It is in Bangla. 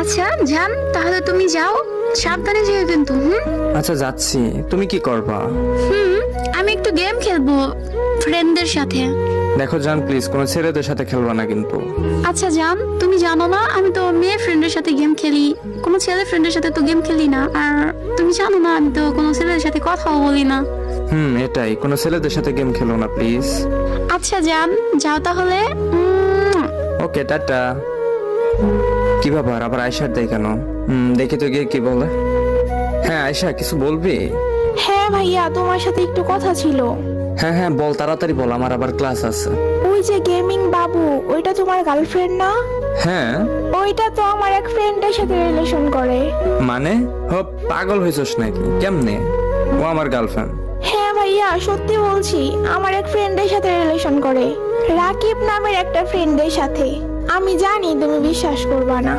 আচ্ছা জান, তাহলে তুমি যাও, সাবধানে যেও কিন্তু। আচ্ছা যাচ্ছি, তুমি কি করবা? আমি একটু গেম খেলবো ফ্রেন্ডদের সাথে। দেখো জান, প্লিজ কোনো ছেলেদের সাথে খেলবা না কিন্তু। আচ্ছা জান, তুমি জানো না আমি তো মেয়ে ফ্রেন্ডের সাথে গেম খেলি, কোনো ছেলে ফ্রেন্ডের সাথে তো গেম খেলি না। আর তুমি জানো না আমি তো কোনো ছেলেদের সাথে কথাও বলি না। এটাই, কোনো ছেলেদের সাথে গেম খেলো না প্লিজ। আচ্ছা জান, যাও তাহলে। ওকে, টাটা। কি ব্যাপার, আবার আয়শার দেয় কেন? দেখি তো গিয়ে কি বলে। হ্যাঁ আয়শা, কিছু বলবি? হ্যাঁ ভাইয়া, তোমার সাথে একটু কথা ছিল। হ্যাঁ হ্যাঁ বল, তাড়াতাড়ি বল, আমার আবার ক্লাস আছে। ওই যে গেমিং বাবু, ওইটা তোমার গার্লফ্রেন্ড না? হ্যাঁ। ওইটা তো আমার এক ফ্রেন্ডের সাথে রিলেশন করে। মানে পাগল হয়েছস নাকি? কেমনে ও আমার গার্লফ্রেন্ড? হ্যাঁ ভাইয়া, সত্যি বলছি, আমার এক ফ্রেন্ডের সাথে রিলেশন করে, রাকিব নামের একটা ফ্রেন্ডের সাথে। আমি জানি তুমি বিশ্বাস করবা না।